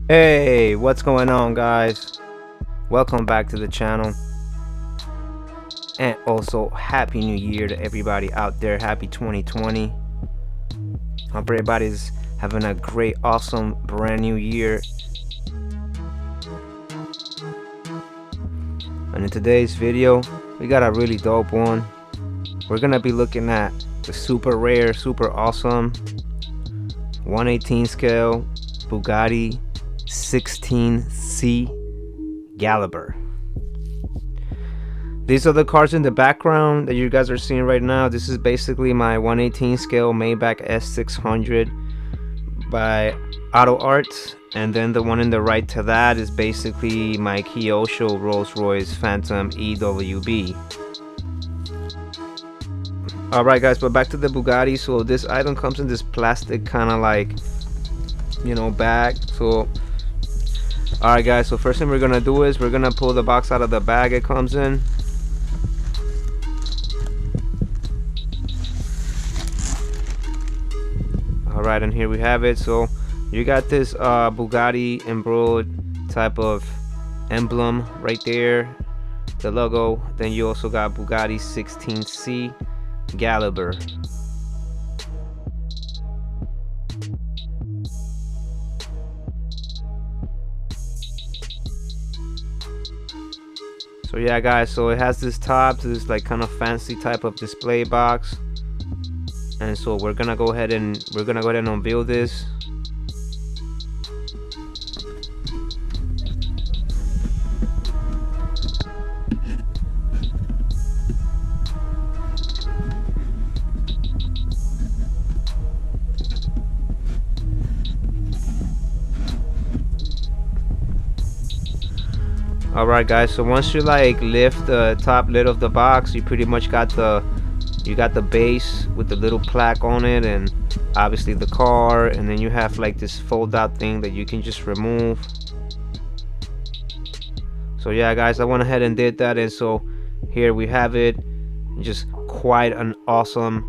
Hey, what's going on, guys? Welcome back to the channel, and also happy new year to everybody out there. Happy 2020. Hope everybody's having a great, awesome, brand new year. And in today's video, we got a really dope one. We're gonna be looking at the super rare, super awesome 1/18 scale Bugatti 16c Galibier. These are the cars in the background that you guys are seeing right now. This is basically my 1/18 scale Maybach S600 by AUTOArt, and then the one in the right to that is basically my Kyosho Rolls-Royce Phantom EWB. Alright guys, but back to the Bugatti. So this item comes in this plastic kind of like, bag. So alright guys, so first thing we're gonna do is we're gonna pull the box out of the bag it comes in. Alright, and here we have it. So you got this Bugatti embroidered type of emblem right there, the logo. Then you also got Bugatti 16c Galibier. So yeah guys, so it has this top, this like kind of fancy type of display box. And so we're gonna go ahead and unveil this. Alright guys, so once you like lift the top lid of the box, you pretty much got the base with the little plaque on it, and obviously the car, and then you have like this fold out thing that you can just remove. So yeah guys, I went ahead and did that, and so here we have it. Just quite an awesome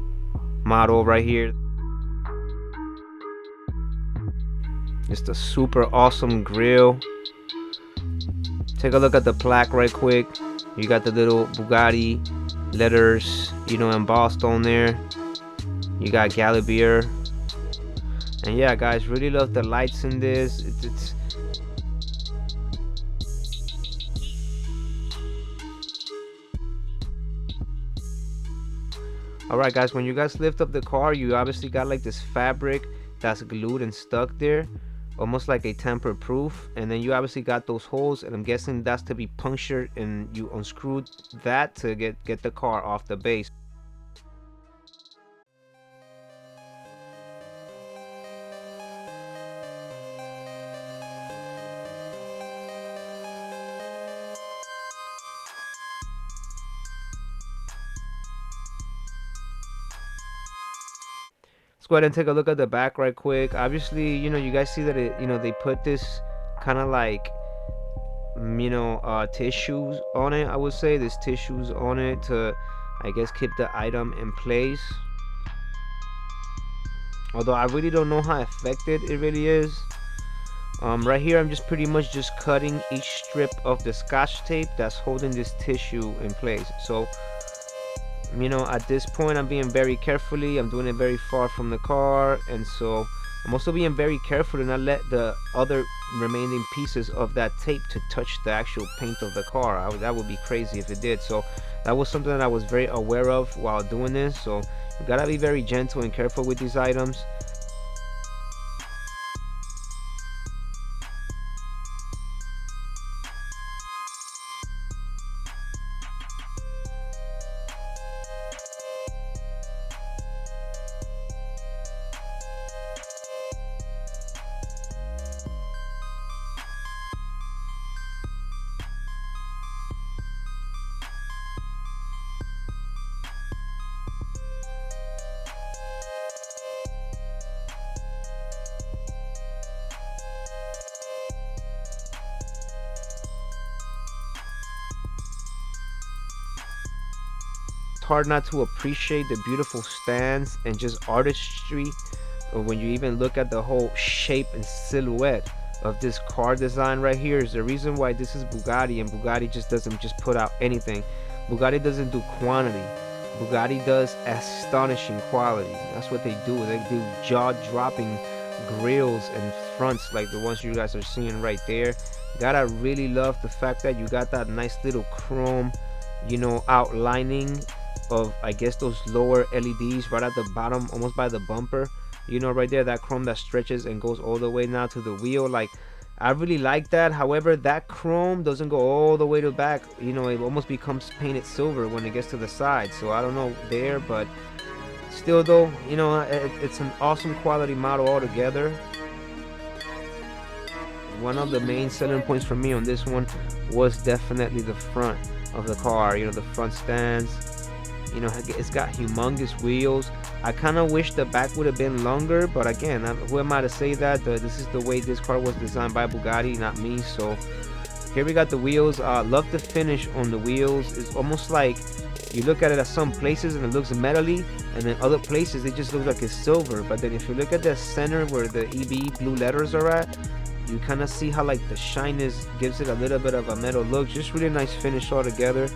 model right here. Just a super awesome grill. Take a look at the plaque right quick. You got the little Bugatti letters, embossed on there. You got Galibier. And yeah guys, really love the lights in this. It's alright guys, when you guys lift up the car, you obviously got like this fabric that's glued and stuck there, almost like a tamper proof. And then you obviously got those holes, and I'm guessing that's to be punctured, and you unscrewed that to get the car off the base. Let's go ahead and take a look at the back right quick. Obviously, you guys see that they put this kind of like tissues on it. I would say there's tissues on it to, I guess, keep the item in place. Although I really don't know how effective it really is. Right here I'm just pretty much just cutting each strip of the scotch tape that's holding this tissue in place. So at this point I'm being very carefully, I'm doing it very far from the car, and so I'm also being very careful to not let the other remaining pieces of that tape to touch the actual paint of the car. That would be crazy if it did. So that was something that I was very aware of while doing this. So you gotta be very gentle and careful with these items. Hard not to appreciate the beautiful stands and just artistry when you even look at the whole shape and silhouette of this car design right here is the reason why this is Bugatti, and Bugatti just doesn't just put out anything. Bugatti doesn't do quantity. Bugatti does astonishing quality. That's what they do. They do jaw-dropping grills and fronts like the ones you guys are seeing right there. Gotta really love the fact that you got that nice little chrome, you know, outlining of, I guess, those lower LEDs right at the bottom, almost by the bumper, you know, right there, that chrome that stretches and goes all the way now to the wheel. Like, I really like that. However, that chrome doesn't go all the way to the back. You know, it almost becomes painted silver when it gets to the side. So I don't know there, but still though, you know, it's an awesome quality model altogether. One of the main selling points for me on this one was definitely the front of the car. You know, the front stands, you know, it's got humongous wheels. I kind of wish the back would have been longer, but again, who am I to say that? This is the way this car was designed by Bugatti, not me. So here we got the wheels. Love the finish on the wheels. It's almost like you look at it at some places and it looks metally, and then other places it just looks like it's silver. But then if you look at the center where the EB blue letters are at, you kind of see how like the shyness gives it a little bit of a metal look. Just really nice finish altogether.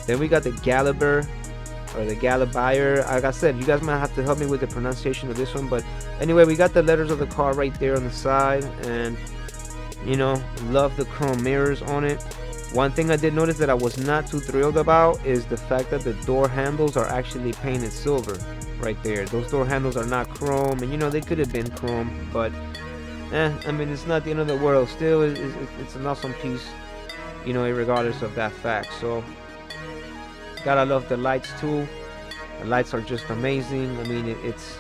Then we got the Galibier, or the Galibier. Like I said, you guys might have to help me with the pronunciation of this one, but anyway, we got the letters of the car right there on the side, and you know, love the chrome mirrors on it. One thing I did notice that I was not too thrilled about is the fact that the door handles are actually painted silver right there. Those door handles are not chrome, and you know, they could have been chrome, but I mean, it's not the end of the world. Still, it's an awesome piece, you know, regardless of that fact. So gotta love the lights too. The lights are just amazing. I mean, it's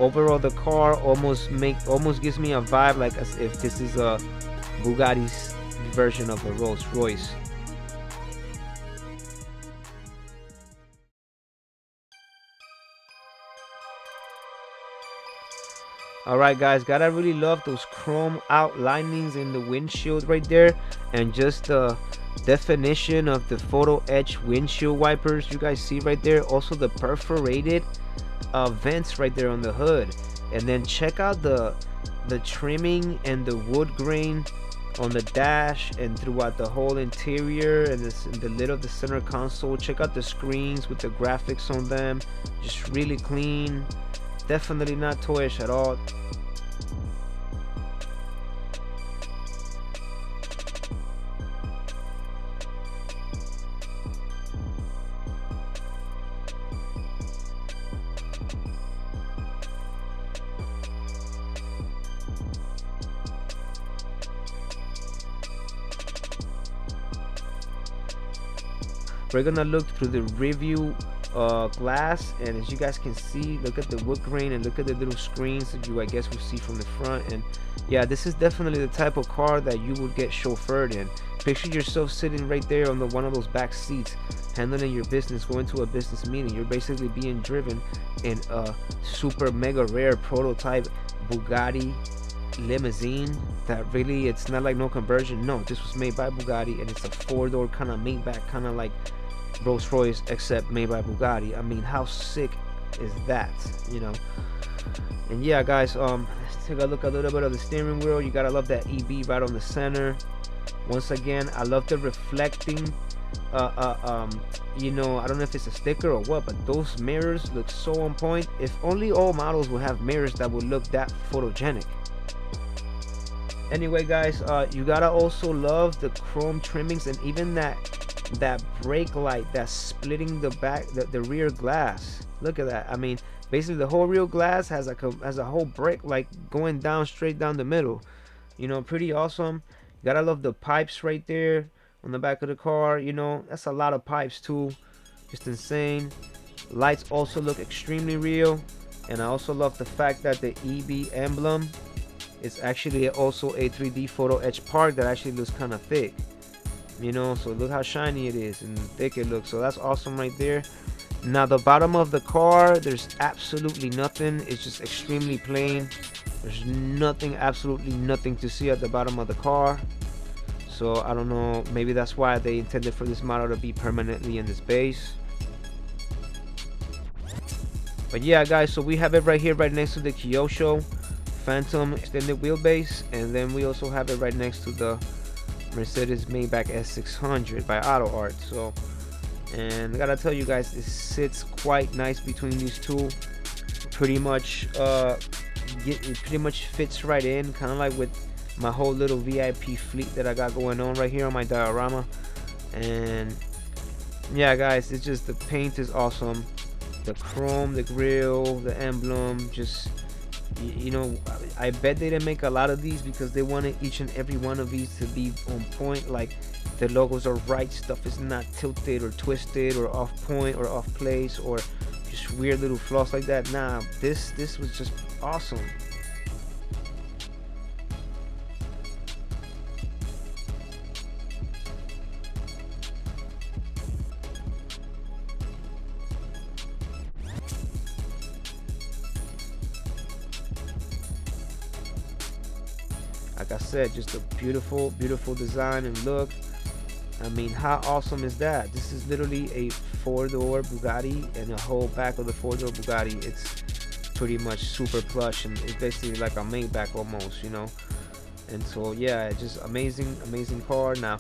overall, the car almost gives me a vibe like as if this is a Bugatti's version of a Rolls Royce. Alright guys, gotta really love those chrome outlinings in the windshield right there, and just the definition of the photo etch windshield wipers you guys see right there. Also the perforated vents right there on the hood, and then check out the trimming and the wood grain on the dash and throughout the whole interior, and the lid of the center console. Check out the screens with the graphics on them, just really clean. Definitely not toyish at all. We're gonna look through the review glass, and as you guys can see, look at the wood grain and look at the little screens that you, I guess, will see from the front. And yeah, this is definitely the type of car that you would get chauffeured in. Picture yourself sitting right there on one of those back seats, handling your business, going to a business meeting. You're basically being driven in a super mega rare prototype Bugatti limousine that really, it's not like no conversion. No, this was made by Bugatti, and it's a four-door kind of Maybach, kind of like Rolls Royce, except made by Bugatti. I mean, how sick is that, you know? And yeah guys, let's take a look a little bit of the steering wheel. You gotta love that EB right on the center. Once again, I love the reflecting you know, I don't know if it's a sticker or what, but those mirrors look so on point. If only all models would have mirrors that would look that photogenic. Anyway guys, you gotta also love the chrome trimmings, and even that brake light that's splitting the back, the rear glass. Look at that. I mean, basically the whole rear glass has a whole brake light going down straight down the middle. You know, pretty awesome. Gotta love the pipes right there on the back of the car. You know, that's a lot of pipes too, just insane. Lights also look extremely real, and I also love the fact that the EB emblem is actually also a 3D photo etch part that actually looks kind of thick, you know. So look how shiny it is and thick it looks. So that's awesome right there. Now the bottom of the car, there's absolutely nothing. It's just extremely plain. There's nothing, absolutely nothing to see at the bottom of the car. So I don't know, maybe that's why they intended for this model to be permanently in this base. But yeah guys, so we have it right here right next to the Kyosho Phantom extended wheelbase, and then we also have it right next to the Mercedes Maybach S600 by AUTOArt. So, and I gotta tell you guys, it sits quite nice between these two. Pretty much, it pretty much fits right in, kind of like with my whole little VIP fleet that I got going on right here on my diorama. And yeah, guys, it's just, the paint is awesome. The chrome, the grille, the emblem, just, you know, I bet they didn't make a lot of these because they wanted each and every one of these to be on point. Like, the logos are right, stuff is not tilted or twisted or off point or off place or just weird little flaws like that. Nah, this was just awesome. Like I said, just a beautiful design and look. I mean, how awesome is that? This is literally a four-door Bugatti, and the whole back of the four-door Bugatti, it's pretty much super plush, and it's basically like a Maybach almost, you know. And so yeah, just amazing car. Now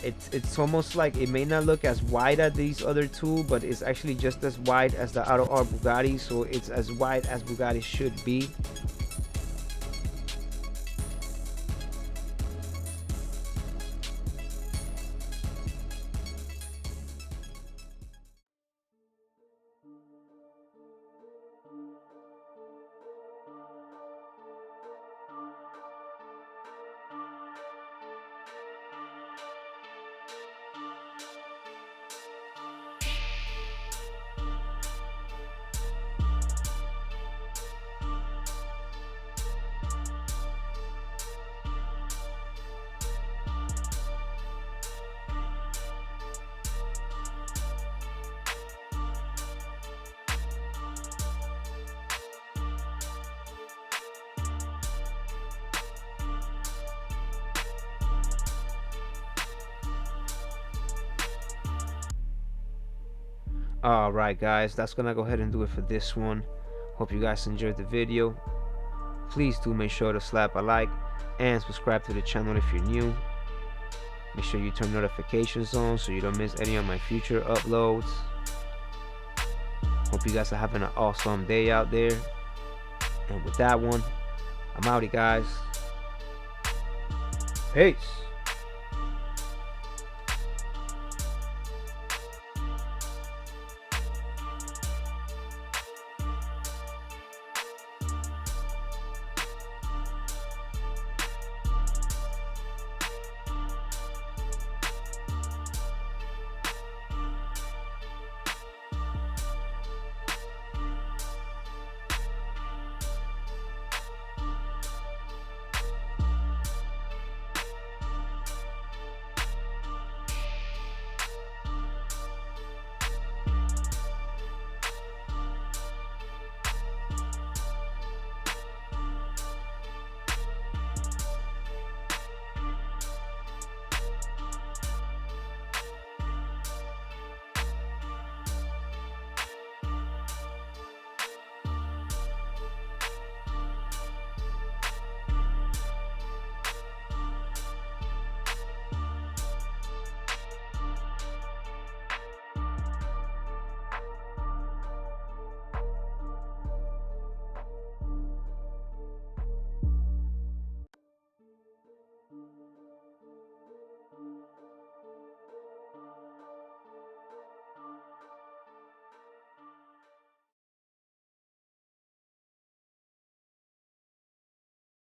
it's almost like it may not look as wide as these other two, but it's actually just as wide as the AUTOArt Bugatti, so it's as wide as Bugatti should be. Alright guys, that's gonna go ahead and do it for this one. Hope you guys enjoyed the video. Please do make sure to slap a like and subscribe to the channel if you're new. Make sure you turn notifications on so you don't miss any of my future uploads. Hope you guys are having an awesome day out there. And with that one, I'm outie guys. Peace.